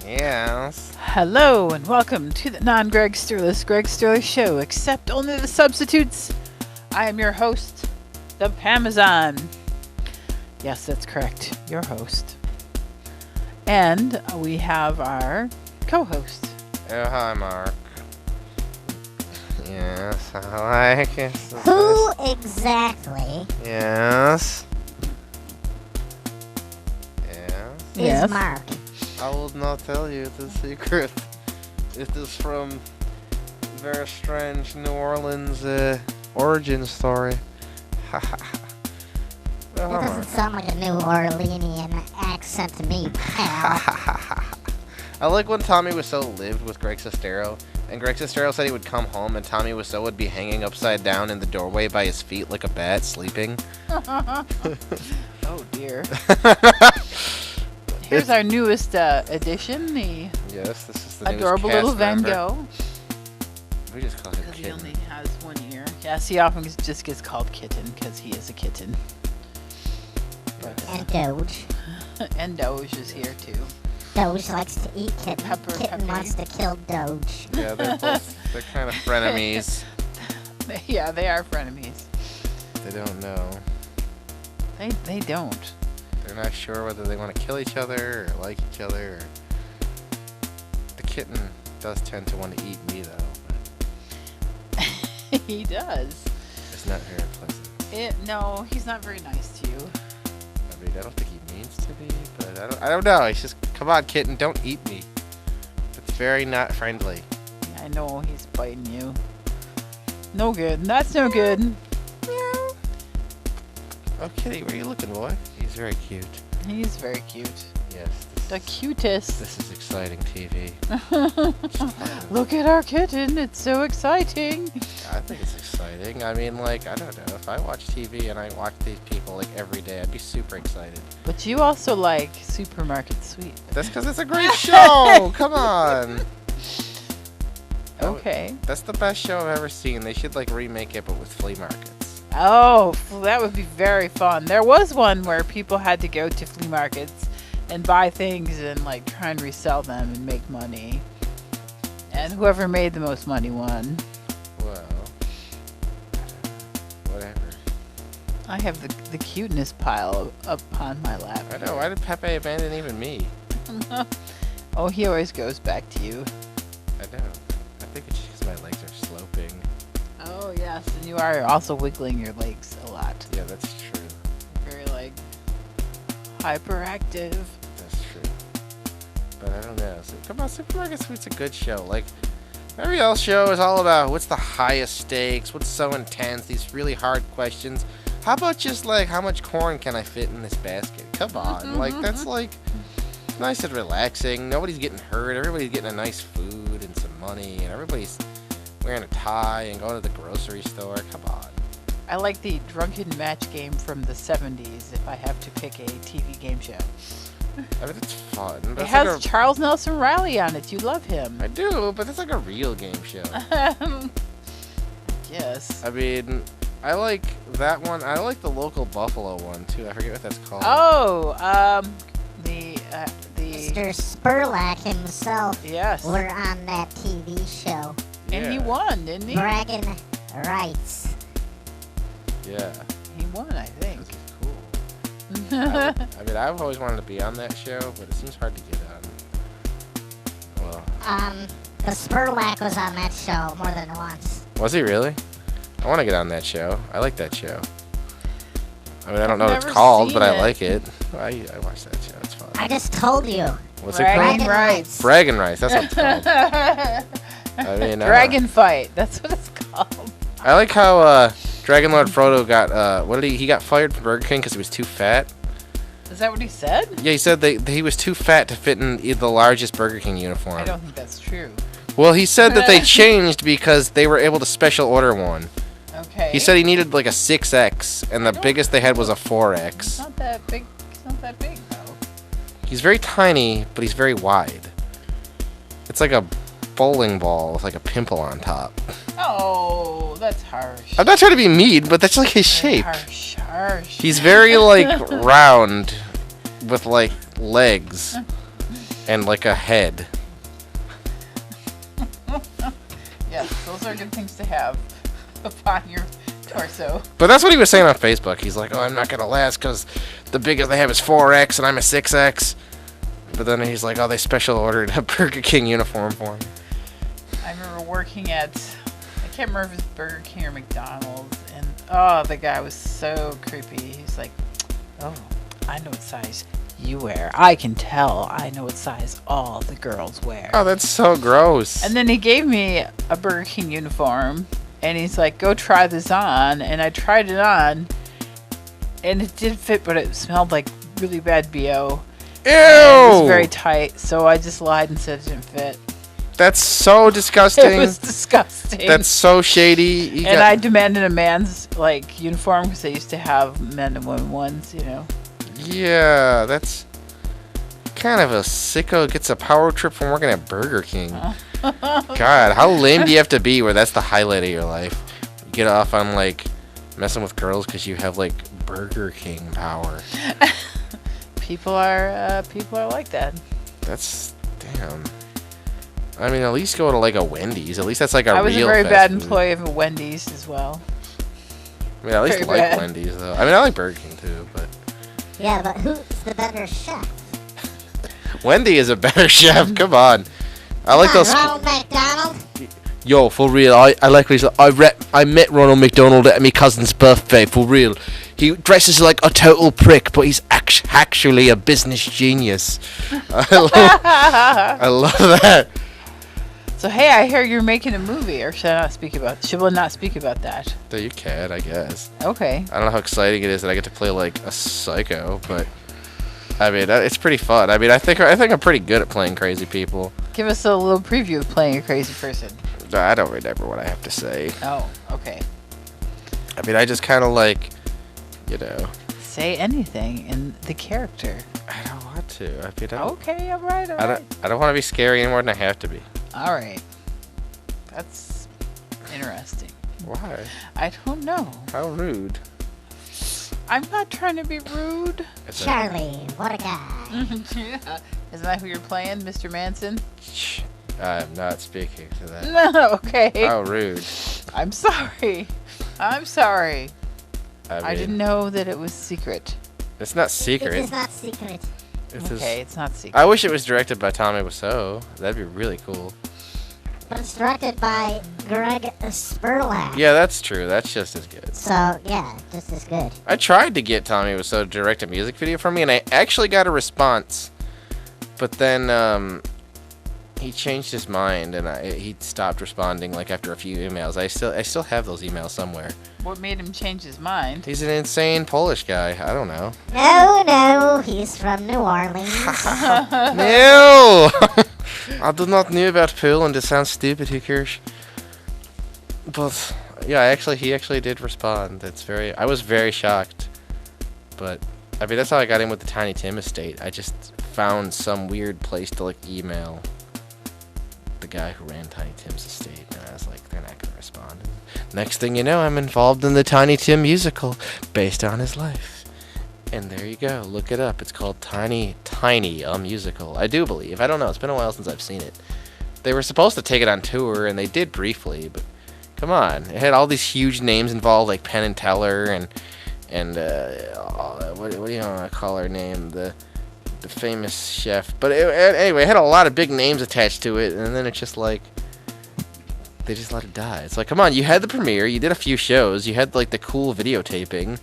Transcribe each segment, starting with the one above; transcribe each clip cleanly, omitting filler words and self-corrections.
Yes. Hello and welcome to the non-Greg Sterlace Show, except only the substitutes. I am your host, the Pamazon. Yes, that's correct, your host. And we have our co-host. Oh, hi, Mark. Yes, I like it. Who exactly Yes. Yes. is Mark? I will not tell you the secret. It is from very strange New Orleans origin story. That doesn't sound like a New Orleanian accent to me, pal. I like when Tommy Wiseau lived with Greg Sterlace, and Greg Sterlace said he would come home and Tommy Wiseau would be hanging upside down in the doorway by his feet like a bat, sleeping. Oh dear. Here's our newest addition, the Yes, this is the adorable newest little cast Van member. Gogh. We just call him Because he Kitten. only has one ear. Yes, he often just gets called Kitten because he is a kitten. And Doge. And Doge is here too. Doge likes to eat kitten. Pepper, Kitten pepper. wants to kill Doge. Yeah, they're kind of frenemies. Yeah, they are frenemies. They don't know. They don't. They're not sure whether they want to kill each other or like each other. The kitten does tend to want to eat me, though. He does. It's not very pleasant. No, he's not very nice to you. I mean, I don't think he means to be, but I don't know. He's just, come on, kitten, don't eat me. It's very not friendly. I know he's biting you. No good. That's no good. Meow. Oh, kitty, where are you looking, boy? He's very cute. He's very cute. Yes. The cutest. This is exciting TV. Look at our kitten. It's so exciting. I think it's exciting. I mean, like, I don't know. If I watch TV and I watch these people, like, every day, I'd be super excited. But you also like Supermarket Sweep. That's because it's a great show! Come on! Okay. That's the best show I've ever seen. They should, like, remake it, but with flea markets. Oh, that would be very fun. There was one where people had to go to flea markets and buy things and like try and resell them and make money. And whoever made the most money won. Well, whatever. I have the cuteness pile up on my lap. I know. Why did Pepe abandon even me? Oh, he always goes back to you. I know. I think it's just because my legs are sloping. Oh, yes. And you are also wiggling your legs a lot. Yeah, that's true. Very like hyperactive. That's true. But I don't know. So, come on, Supermarket Sweep's a good show. Like, every else show is all about what's the highest stakes, what's so intense, these really hard questions. How about just, like, how much corn can I fit in this basket? Come on. Like, that's, like, nice and relaxing. Nobody's getting hurt. Everybody's getting a nice food and some money. And everybody's wearing a tie and going to the grocery store. Come on. I like the drunken match game from the 70s if I have to pick a TV game show. I mean, it's fun. It That's has like Charles Nelson Riley on it. You love him. I do, but it's like a real game show. Yes. I mean, I like that one. I like the local Buffalo one, too. I forget what that's called. Oh, the Mr. Spurlock himself yes. were on that TV show. And he Yeah. won, didn't he? Bragging rights. Yeah. He won, I think. Cool. I mean, I've always wanted to be on that show, but it seems hard to get on. Well, The Spurlock was on that show more than once. was he really? I want to get on that show. I like that show. I mean, I don't know what it's never called, but seen I it. like it. I watch that show. It's fun. I just told you. What's it Bragging called? rights. Bragging Rights. That's what it's called. I mean, Dragon Fight. That's what it's called. I like how Dragon Lord Frodo got what did he got fired from Burger King because he was too fat. Is that what he said? Yeah, he said that he was too fat to fit in the largest Burger King uniform. I don't think that's true. Well, he said that they changed because they were able to special order one. Okay. He said he needed like a 6X, and the biggest they had was a 4X. It's not that big. It's not that big, though. He's very tiny, but he's very wide. It's like a bowling ball with like a pimple on top. Oh, that's harsh. I'm not trying to be mean, but that's like his shape. Harsh. He's very like round with like legs. and like a head. Yes, those are good things to have upon your torso. But that's what he was saying on Facebook. He's like, oh, I'm not going to last because the biggest they have is 4X and I'm a 6X. But then he's like, oh, they special ordered a Burger King uniform for him. I remember working at, I can't remember if it was Burger King or McDonald's, and oh, the guy was so creepy. He's like, oh, I know what size you wear. I can tell. I know what size all the girls wear. Oh, that's so gross. And then he gave me a Burger King uniform, and he's like, go try this on. And I tried it on, and it did fit, but it smelled like really bad BO. Ew! And it was very tight, so I just lied and said it didn't fit. That's so disgusting. It was disgusting. That's so shady. And I demanded a man's like uniform because they used to have men and women ones, you know. Yeah, that's kind of a sicko gets a power trip from working at Burger King. God, how lame do you have to be where that's the highlight of your life? You get off on like messing with girls because you have like Burger King power. People are like that. That's damn. I mean, at least go to like a Wendy's. At least that's like a real I was a very fast bad food. employee of a Wendy's as well. I mean, I at least Very like bad. Wendy's though. I mean, I like Burger King too, but Yeah, but who's the better chef? Wendy is a better chef. Come on. I like those. Ronald McDonald? Yo, for real, I like what he's like. I met Ronald McDonald at my cousin's birthday, for real. He dresses like a total prick, but he's actually a business genius. I love that. So hey, I hear you're making a movie, or should I not speak about? Should we not speak about that? No, you can, I guess. Okay. I don't know how exciting it is that I get to play like a psycho, but I mean, it's pretty fun. I mean, I think I'm pretty good at playing crazy people. Give us a little preview of playing a crazy person. I don't remember what I have to say. Oh, okay. I mean, I just kind of like, you know. Say anything in the character. I don't want to. I mean, I don't, Okay, all right. I don't want to be scary any more than I have to be. All right. That's interesting. Why? I don't know. How rude. I'm not trying to be rude. It's a- Charlie, what a guy. Yeah. Isn't that who you're playing, Mr. Manson? Shh. I'm not speaking to that. No, okay. How rude. I'm sorry. I'm sorry. I I didn't mean, know that it was secret. It's not It secret. is not secret. It's just- Okay, it's not secret. I wish it was directed by Tommy Wiseau. That'd be really cool. But it's directed by Greg Sterlace. Yeah, that's true. That's just as good. So, yeah, just as good. I tried to get Tommy Wiseau to direct a music video for me, and I actually got a response. But then he changed his mind, and he stopped responding like after a few emails. I still have those emails somewhere. What made him change his mind? He's an insane Polish guy. I don't know. No, he's from New Orleans. No! I do not know about Poland. It sounds stupid. Who cares? But yeah, he actually did respond. I was very shocked. But I mean, that's how I got in with the Tiny Tim estate. I just found some weird place to like email the guy who ran Tiny Tim's estate, and I was like, they're not gonna respond. And next thing you know, I'm involved in the Tiny Tim musical based on his life. And there you go. Look it up. It's called Tiny, a musical. I do believe. I don't know. It's been a while since I've seen it. They were supposed to take it on tour, and they did briefly, but come on. It had all these huge names involved, like Penn and Teller, and what do you want to call her name? The famous chef. But anyway, it had a lot of big names attached to it, and then it's just like, they just let it die. It's like, come on, you had the premiere, you did a few shows, you had like the cool videotaping.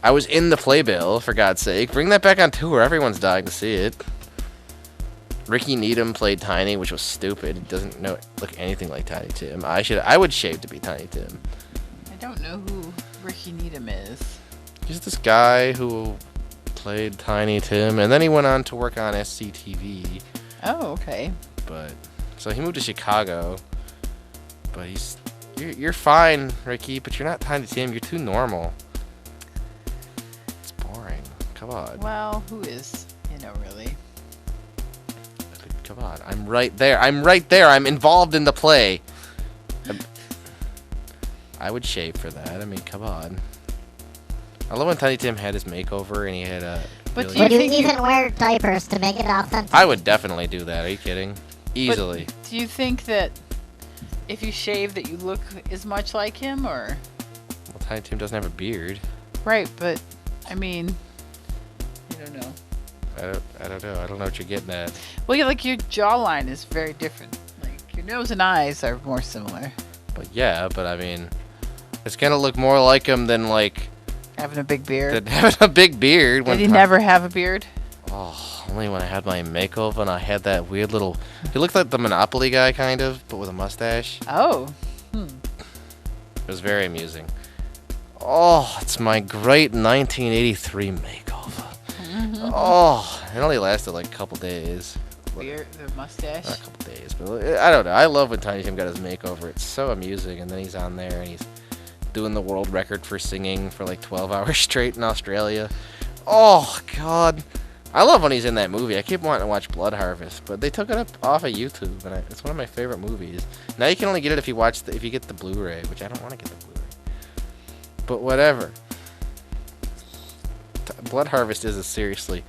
I was in the playbill, for God's sake. Bring that back on tour. Everyone's dying to see it. Ricky Needham played Tiny, which was stupid. It doesn't look anything like Tiny Tim. I would shave to be Tiny Tim. I don't know who Ricky Needham is. He's this guy who played Tiny Tim, and then he went on to work on SCTV. Oh, okay. But so he moved to Chicago. But you're fine, Ricky, but you're not Tiny Tim. You're too normal. It's boring. Come on. Well, who is, really? Come on. I'm right there. I'm involved in the play. I would shave for that. I mean, come on. I love when Tiny Tim had his makeover and he had But really. do you Would you think you- even wear diapers to make it authentic? I would definitely do that. Are you kidding? Easily. But do you think that if you shave that you look as much like him, or? Well, Tiny Tim doesn't have a beard. Right, but I mean, I don't know. I don't know. I don't know what you're getting at. Well, like your jawline is very different. Like your nose and eyes are more similar. But yeah, but I mean, it's gonna look more like him than like Having a big beard. than having a big beard. Did he never have a beard? Oh, only when I had my makeover and I had that weird little. He looked like the Monopoly guy, kind of, but with a mustache. Oh. It was very amusing. Oh, it's my great 1983 makeover. Oh, it only lasted like a couple days. Beard, the mustache. Not a couple days, but I don't know. I love when Tiny Tim got his makeover. It's so amusing, and then he's on there and he's doing the world record for singing for like 12 hours straight in Australia. Oh God, I love when he's in that movie. I keep wanting to watch Blood Harvest, but they took it up off of YouTube, and it's one of my favorite movies. Now you can only get it if you get the Blu-ray, which I don't want to get the Blu-ray. But whatever. Blood Harvest is a seriously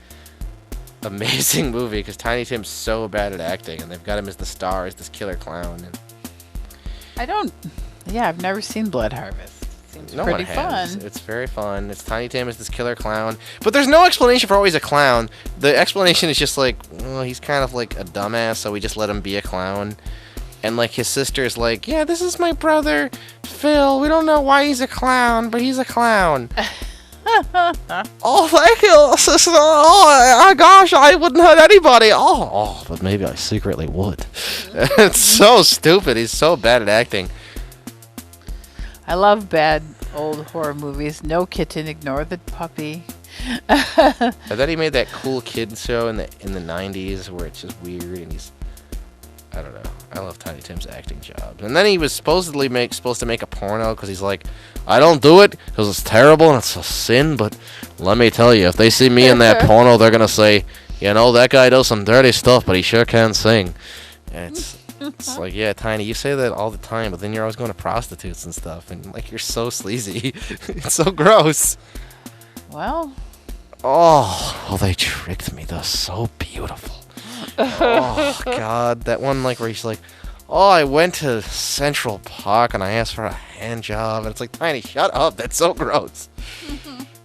amazing movie because Tiny Tim's so bad at acting, and they've got him as the star, as this killer clown. And Yeah, I've never seen Blood Harvest. Seems no pretty one has. fun. It's very fun. It's Tiny Tim as this killer clown, but there's no explanation for always a clown. The explanation is just like, well, he's kind of like a dumbass, so we just let him be a clown. And like his sister's like, yeah, this is my brother Phil. We don't know why he's a clown, but he's a clown. Oh, thank you, sister. Oh, gosh, I wouldn't hurt anybody. Oh, but maybe I secretly would. It's so stupid. He's so bad at acting. I love bad old horror movies. No Kitten, Ignore the Puppy. And then he made that cool kid show in the 90s where it's just weird and he's, I don't know. I love Tiny Tim's acting job. And then he was supposed to make a porno because he's like, I don't do it because it's terrible and it's a sin, but let me tell you, if they see me in that porno, they're going to say, you know, that guy does some dirty stuff, but he sure can sing. And it's like, yeah, Tiny, you say that all the time, but then you're always going to prostitutes and stuff, and like you're so sleazy. It's so gross. Well, Oh, they tricked me. They're so beautiful. Oh, God. That one, like, where he's like, oh, I went to Central Park and I asked for a hand job. And it's like, Tiny, shut up. That's so gross.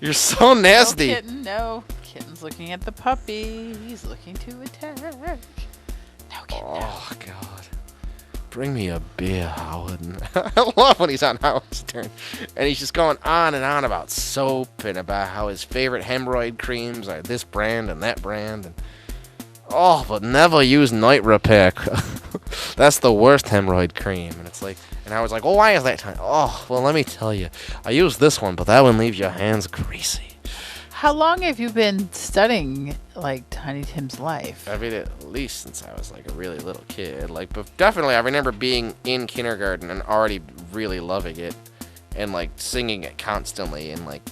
You're so nasty. No kitten, no. Kitten's looking at the puppy. He's looking to attack. No kitten, no. Oh, God. Bring me a beer, Howard. I love when he's on Howard's turn. And he's just going on and on about soap and about how his favorite hemorrhoid creams are this brand and that brand. And oh, but never use Night Repair. That's the worst hemorrhoid cream. And it's like, and Howard's like, oh, why is that time? Oh, well, let me tell you. I use this one, but that one leaves your hands greasy. How long have you been studying, like, Tiny Tim's life? I mean, at least since I was like a really little kid. Like, but definitely, I remember being in kindergarten and already really loving it, and like singing it constantly, and like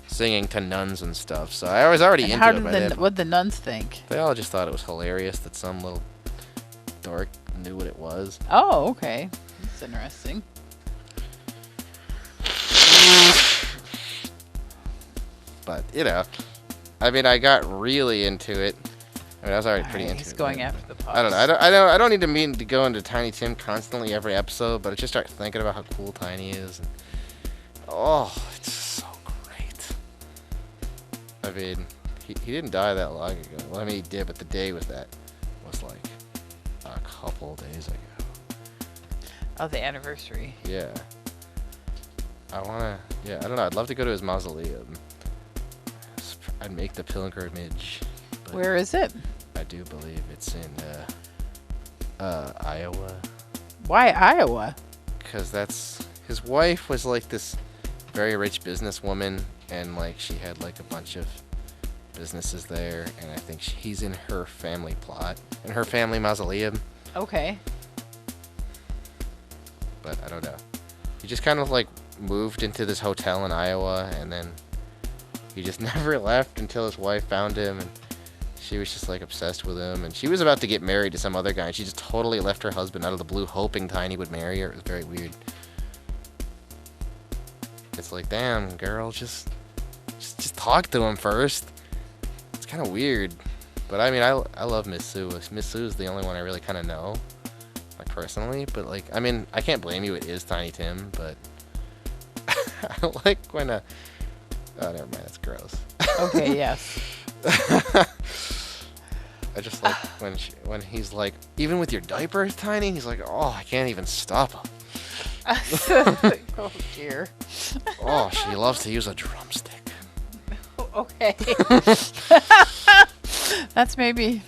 singing to nuns and stuff. So I was already And into how it did by then. what the nuns think? They all just thought it was hilarious that some little dork knew what it was. Oh, okay. That's interesting. But you know, I mean, I got really into it. I mean, I was already pretty into He's it. going then, after the but pups. I don't know. I don't need to mean to go into Tiny Tim constantly every episode, but I just start thinking about how cool Tiny is. And, oh, it's so great. I mean, he didn't die that long ago. Well, I mean, he did, but the day was like a couple days ago. Oh, the anniversary. Yeah. I don't know. I'd love to go to his mausoleum. I'd make the pilgrimage. But Where is it? I do believe it's in Iowa. Why Iowa? Because his wife was like this very rich businesswoman, and like she had like a bunch of businesses there, and I think he's in her family plot, in her family mausoleum. Okay. But I don't know. He just kind of like moved into this hotel in Iowa, and then he just never left until his wife found him, and she was just like obsessed with him, and she was about to get married to some other guy, and she just totally left her husband out of the blue, hoping Tiny would marry her. It was very weird. It's like, damn, girl, just talk to him first. It's kind of weird. But I mean, I love Miss Sue. Miss Sue is the only one I really kind of know, like personally. But like, I mean, I can't blame you. It is Tiny Tim, but I like when oh, never mind. That's gross. Okay, yes. I just like when he's like, even with your diaper, Tiny. He's like, oh, I can't even stop him. Oh dear. Oh, she loves to use a drumstick. Okay. That's maybe.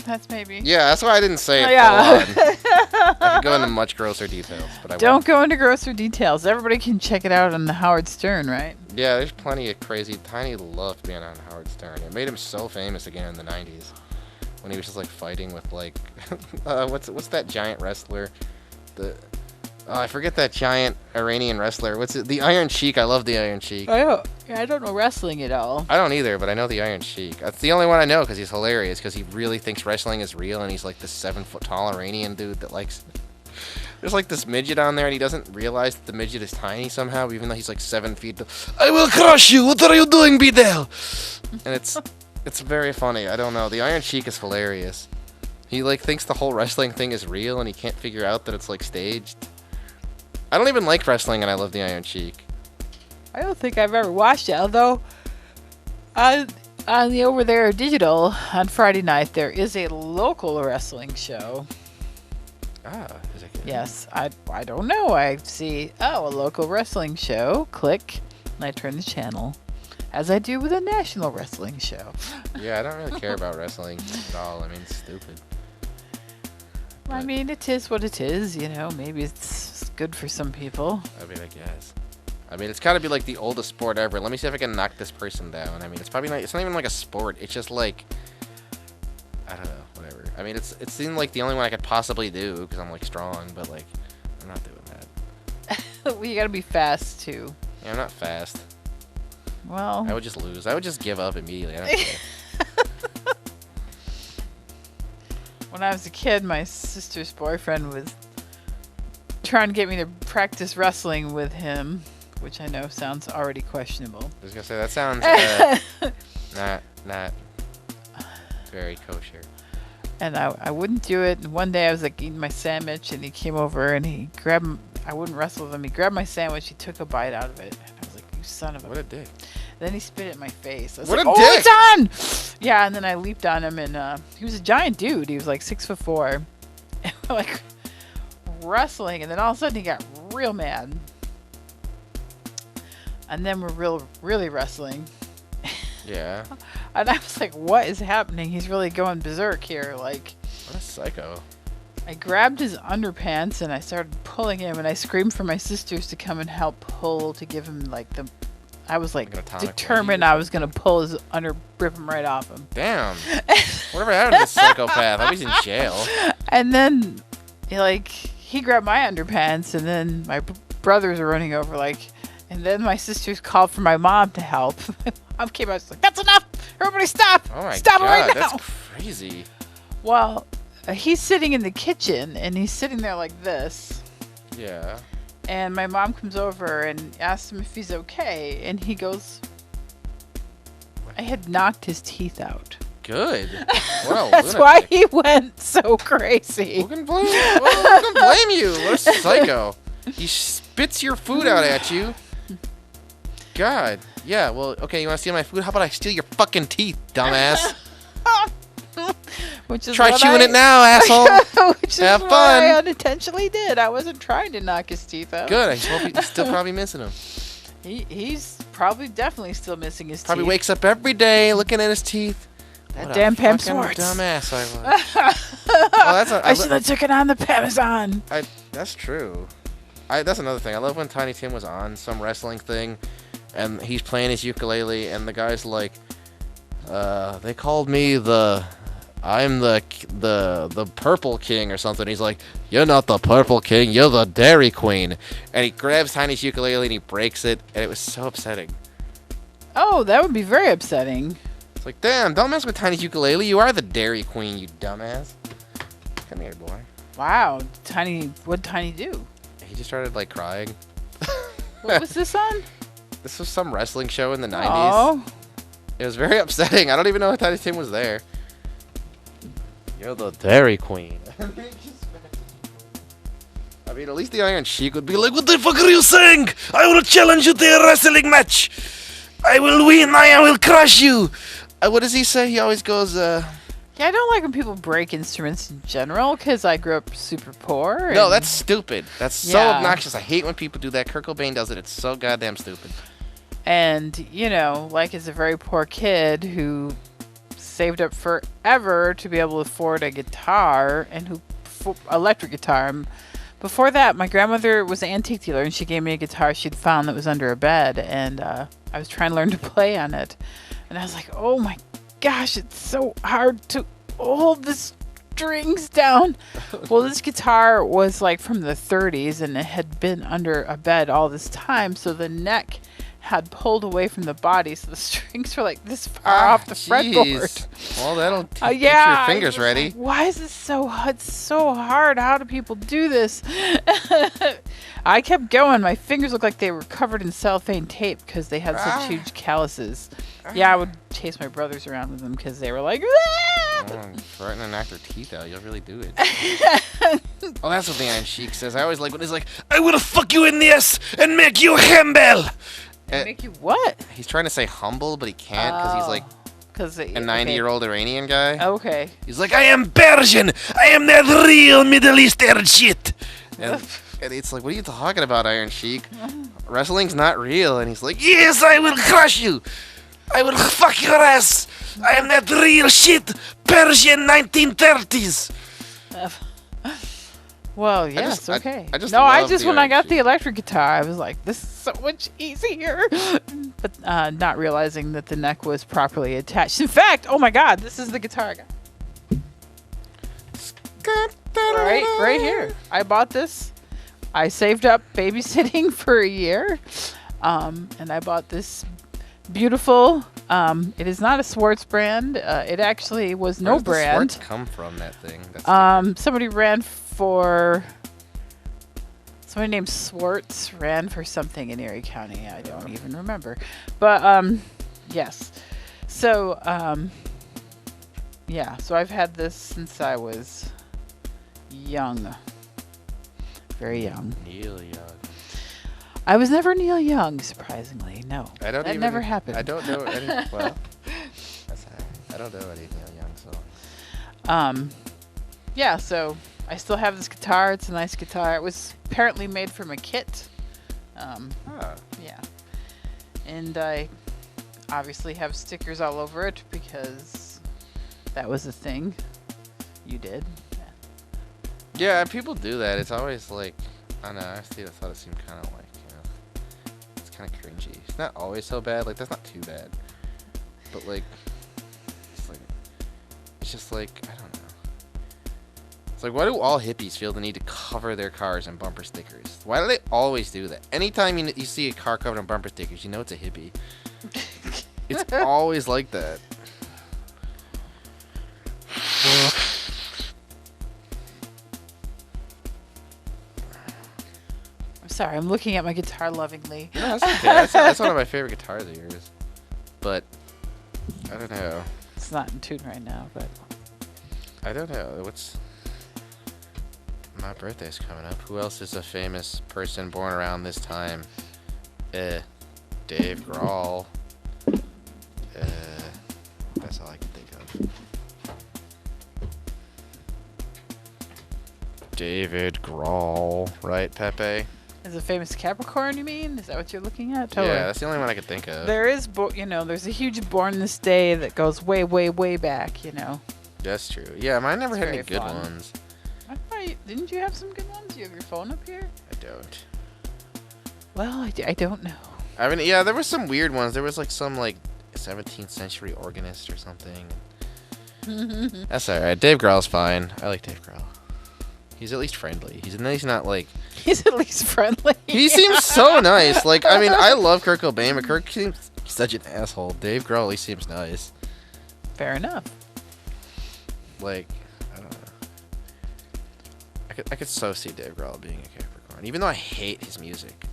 Yeah, that's why I didn't say it. Yeah. Full on. I could go into much grosser details, but I Don't won't. go into grosser details. Everybody can check it out on the Howard Stern, right? Yeah, there's plenty of crazy. Tiny loved being on Howard Stern. It made him so famous again in the 90s when he was just like fighting with like what's that giant wrestler? I forget that giant Iranian wrestler. What's it? The Iron Sheik. I love the Iron Sheik. I don't know wrestling at all. I don't either, but I know the Iron Sheik. That's the only one I know because he's hilarious. Because he really thinks wrestling is real, and he's like this 7-foot tall Iranian dude that likes. There's like this midget on there, and he doesn't realize that the midget is tiny somehow, even though he's like 7 feet. I will crush you. What are you doing, Beadle? And it's very funny. I don't know. The Iron Sheik is hilarious. He like thinks the whole wrestling thing is real, and he can't figure out that it's like staged. I don't even like wrestling, and I love the Iron Sheik. I don't think I've ever watched it, although on the Over There Digital on Friday night there is a local wrestling show. Is it good? Yes, I don't know. I see a local wrestling show. Click, and I turn the channel, as I do with a national wrestling show. Yeah, I don't really care about wrestling at all. I mean, it's stupid. I mean, it is what it is. You know, maybe it's good for some people. I mean, I guess. I mean, it's got to be like the oldest sport ever. Let me see if I can knock this person down. I mean, it's probably not. It's not even like a sport. It's just like, I don't know, whatever. I mean, it seemed like the only one I could possibly do because I'm like strong, but like, I'm not doing that. Well, you gotta be fast too. Yeah, I'm not fast. Well, I would just lose. I would just give up immediately. I don't care. when I was a kid, my sister's boyfriend was trying to get me to practice wrestling with him, which I know sounds already questionable. I was gonna say that sounds not very kosher. And I wouldn't do it. And one day I was like eating my sandwich, and he came over and he grabbed. I wouldn't wrestle with him. He grabbed my sandwich. He took a bite out of it. And I was like, "You son of a!" What a dick. Then he spit it in my face. I was What like, a "Oh, dick!" it's on!" Yeah, and then I leaped on him, and he was a giant dude. He was like 6'4", and we're like wrestling, and then all of a sudden he got real mad. And then we're really wrestling. Yeah. And I was like, what is happening? He's really going berserk here. Like, What a psycho. I grabbed his underpants and I started pulling him, and I screamed for my sisters to come and help pull to give him like the. I was like Like an atomic determined wedgie or I was gonna pull his rip him right off him. Damn. Whatever happened to this psychopath? I was in jail. And then, he grabbed my underpants, and then my brothers were running over, and then my sisters called for my mom to help. My mom came out, was like, "That's enough! Everybody stop! Oh my Stop god, it right now!" that's crazy. Well, he's sitting in the kitchen, and he's sitting there like this. Yeah. And my mom comes over and asks him if he's okay, and he goes, "I had knocked his teeth out." Good. Well, That's why he went so crazy. Who can blame you? Well, who can blame you? What a psycho. He spits your food out at you. God. Yeah, well, okay, you want to steal my food? How about I steal your fucking teeth, dumbass? Which is Try what chewing it now, asshole. Which is Have what fun. I unintentionally did. I wasn't trying to knock his teeth out. Good. I hope he's still probably missing them. He's probably definitely still missing his Probably teeth. wakes up every day looking at his teeth. That What damn a Pam fucking Swartz. dumbass I was. Well, that's I should have taken on the Parmesan. That's true. That's another thing. I love when Tiny Tim was on some wrestling thing, and he's playing his ukulele, and the guy's like, "They called me I'm the Purple King or something." He's like, "You're not the Purple King. You're the Dairy Queen." And he grabs Tiny's ukulele and he breaks it, and it was so upsetting. Oh, that would be very upsetting. It's like, damn, don't mess with Tiny's ukulele. You are the Dairy Queen, you dumbass. Come here, boy. Wow, what'd Tiny do? He just started like crying. What was this on? This was some wrestling show in the 90s. Oh, It was very upsetting. I don't even know if Tiny Tim was there. You're the Dairy Queen. I mean, at least the Iron Sheik would be like, "What the fuck are you saying? I will challenge you to a wrestling match. I will win. I will crush you." What does he say? He always goes, Yeah, I don't like when people break instruments in general because I grew up super poor. No, and- that's stupid. That's so Yeah. obnoxious. I hate when people do that. Kurt Cobain does it. It's so goddamn stupid. And, you know, like as a very poor kid who saved up forever to be able to afford a guitar and electric guitar. Before that, my grandmother was an antique dealer and she gave me a guitar she'd found that was under a bed. And I was trying to learn to play on it. And I was like, oh my gosh, it's so hard to hold the strings down. Well, this guitar was like from the 30s and it had been under a bed all this time. So the neck had pulled away from the body, so the strings were like this far off the fretboard. Well, that'll keep Yeah, your fingers I was ready. like, why is this so it's so hard? How do people do this? I kept going. My fingers looked like they were covered in cellophane tape because they had such huge calluses. Yeah, I would chase my brothers around with them because they were like, Threaten to knock their teeth out. You'll really do it. Oh, that's what the Iron Sheik says. I always like when he's like, "I will fuck you in the ass and make you humble." make you what? He's trying to say humble, but he can't because he's like Because a 90-year-old Iranian guy. Okay. He's like, "I am Persian. I am that real Middle Eastern shit." And it's like, what are you talking about, Iron Sheik? Wrestling's not real. And he's like, "Yes, I will crush you. I will fuck your ass. I am that real shit. Persian 1930s. Well, yes, just- I- okay. I just no, I love just the when I Iron got the Sheik. electric guitar, I was like, this is so much easier. But not realizing that the neck was properly attached. In fact, oh my God, this is the guitar I got. Right here. I bought this. I saved up babysitting for a year, and I bought this beautiful. It is not a Swartz brand. It actually was no Where does the brand. Swartz come from, that thing? That's Somebody ran for. Somebody named Swartz ran for something in Erie County. I don't even remember. But, yes. So, yeah. So I've had this since I was young. Very young. Neil Young. I was never Neil Young, surprisingly. No. I don't that even, never happened. I don't know any. Well, that's I don't know any Neil Young songs. Yeah, so I still have this guitar. It's a nice guitar. It was apparently made from a kit. Yeah. And I obviously have stickers all over it because that was a thing you did. Yeah, people do that. It's always like, I don't know. I thought it seemed kind of like, it's kind of cringy. It's not always so bad. Like, that's not too bad. But like, it's just like, I don't know. It's like, why do all hippies feel the need to cover their cars in bumper stickers? Why do they always do that? Anytime you see a car covered in bumper stickers, you know it's a hippie. It's always like that. I'm sorry, I'm looking at my guitar lovingly. No, that's okay. That's one of my favorite guitars of yours. But, I don't know. It's not in tune right now, but I don't know. My birthday's coming up. Who else is a famous person born around this time? Dave Grohl. That's all I can think of. David Grohl, right, Pepe? is a famous Capricorn, you mean? Is that what you're looking at? Yeah, that's the only one I could think of. There is, there's a huge Born This Day that goes way, way, way back, That's true. Yeah, mine never It's had any very good fun. ones. Didn't you have some good ones? You have your phone up here? I don't. Well, I don't know. I mean, yeah, there were some weird ones. There was like some 17th century organist or something. That's alright. Dave Grohl's fine. I like Dave Grohl. He's at least friendly. He's not like... He's at least friendly. He seems so nice. Like, I mean, I love Kurt Cobain, but Kurt seems such an asshole. Dave Grohl at least seems nice. Fair enough. Like, I don't know. I could so see Dave Grohl being a Capricorn, even though I hate his music.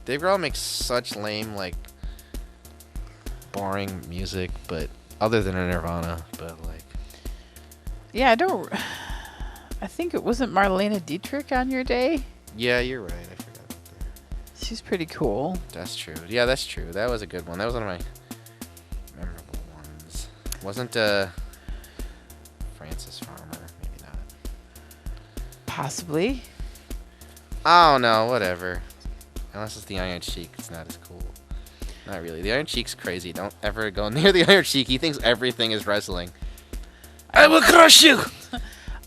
Dave Grohl makes such lame, boring music, but other than a Nirvana, but like. Yeah, I think it wasn't Marlene Dietrich on your day. Yeah, you're right. I forgot about that. She's pretty cool. That's true. Yeah, that's true. That was a good one. That was one of my memorable ones. Wasn't Francis Farmer? Maybe not. Possibly. Oh no, whatever. Unless it's the Iron Sheik, it's not as cool. Not really. The Iron Sheik's crazy. Don't ever go near the Iron Sheik. He thinks everything is wrestling. I will crush you!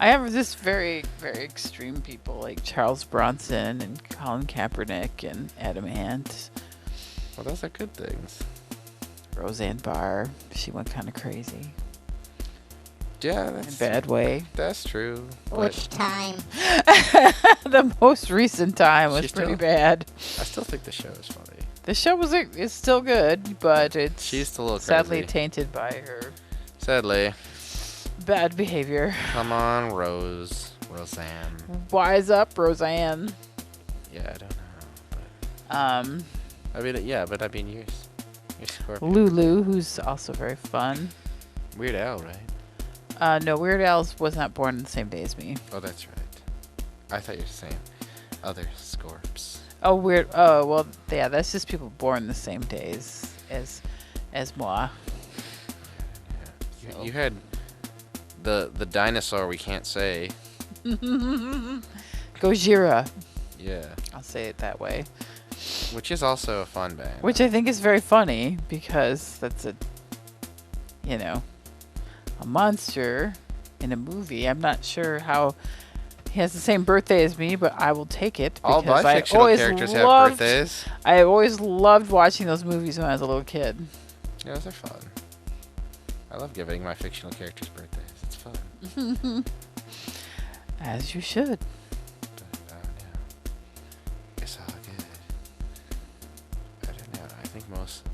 I have this very, very extreme people like Charles Bronson and Colin Kaepernick and Adam Ant. Well, those are good things. Roseanne Barr. She went kind of crazy. Yeah, In a that's bad way. That's true. But Which time? The most recent time was She's pretty still- bad. I still think the show is funny. The show is still good, but it's She's still a little sadly crazy. tainted by her Sadly. bad behavior. Come on, Roseanne. Wise up, Roseanne. Yeah, I don't know. But, I mean, you're Scorpio. Lulu, who's also very fun. Weird Al, right? No, Weird Al was not born the same day as me. Oh, that's right. I thought you were saying other Scorps. Oh, weird. Oh, well, yeah, that's just people born the same days as moi. Yeah. So. You had the dinosaur we can't say. Gojira. Yeah. I'll say it that way. Which is also a fun band. Which I think is very funny because that's a monster in a movie. I'm not sure how he has the same birthday as me, but I will take it All because I bi-fictional always characters have loved. birthdays. I always loved watching those movies when I was a little kid. Yeah, those are fun. I love giving my fictional characters birthdays. It's fun. As you should. But, yeah. It's all good. I don't know.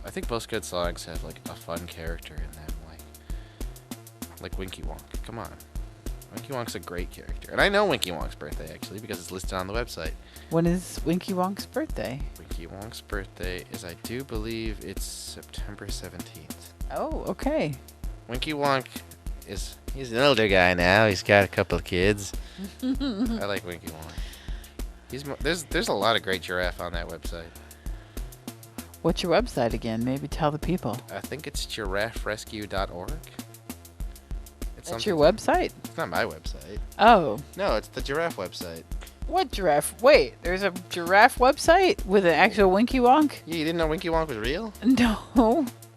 I think most good songs have like a fun character in them, like Winky Wonk. Come on. Winky Wonk's a great character. And I know Winky Wonk's birthday actually because it's listed on the website. When is Winky Wonk's birthday? Winky Wonk's birthday is, I do believe, it's September 17th. Oh, okay. Winky Wonk he's an older guy now. He's got a couple of kids. I like Winky Wonk. There's a lot of great giraffe on that website. What's your website again? Maybe tell the people. I think it's girafferescue.org. That's your website? It's not my website. Oh. No, it's the giraffe website. What giraffe? Wait, there's a giraffe website with an actual Winky Wonk? Yeah, you didn't know Winky Wonk was real? No.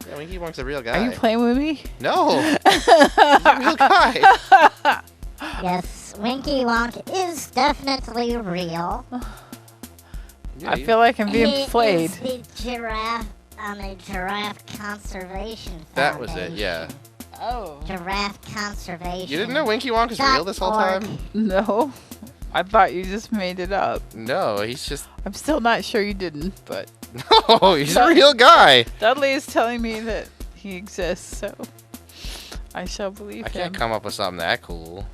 Yeah, Winky Wonk's a real guy. Are you playing with me? No. He's a real guy. Yes, Winky Wonk is definitely real. Yeah, I feel like I'm being He played. is the giraffe on the Giraffe Conservation That was it, yeah. Foundation. Oh. Giraffe Conservation. You didn't know Winky Wonk was real this whole time? No. I thought you just made it up. No, he's just... I'm still not sure you didn't, but No, he's a real guy. Dudley is telling me that he exists, so I shall believe I him. can't come up with something that cool.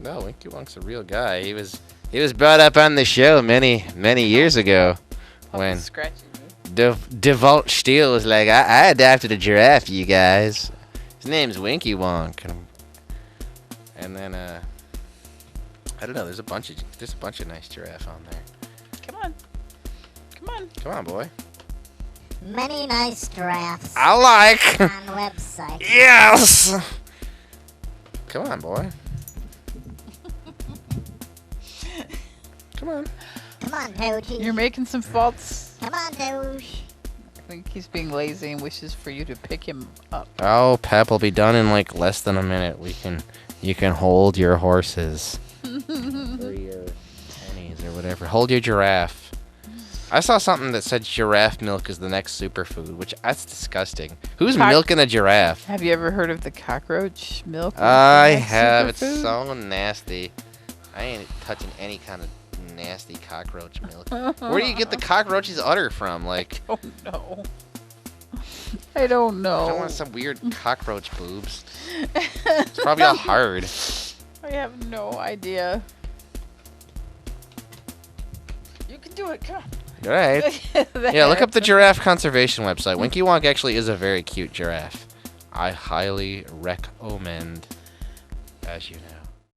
No, Winky Wonk's a real guy. He was brought up on the show many years ago when Scratching me. DeVault Steele was like, I adopted a giraffe, you guys. His name's Winky Wonk. And then I don't know. There's a bunch of nice giraffe on there. Come on, boy. Many nice giraffes I like. on the website. Yes. Come on, boy. Come on. Come on, Doji. You're making some faults. Come on, Doge. I think he's being lazy and wishes for you to pick him up. Oh, Pep will be done in like less than a minute. You can hold your horses. Or your ponies or whatever. Hold your giraffe. I saw something that said giraffe milk is the next superfood, which that's disgusting. Who's milking a giraffe? Have you ever heard of the cockroach milk? I have. It's Superfood? so nasty. I ain't touching any kind of nasty cockroach milk. Where do you get the cockroach's udder from? Like, Oh no. I don't know. I don't want some weird cockroach boobs. It's probably all hard. I have no idea. You can do it. Come on. All right. Yeah, look up the giraffe conservation website. Winky Wonk actually is a very cute giraffe. I highly recommend, as you know.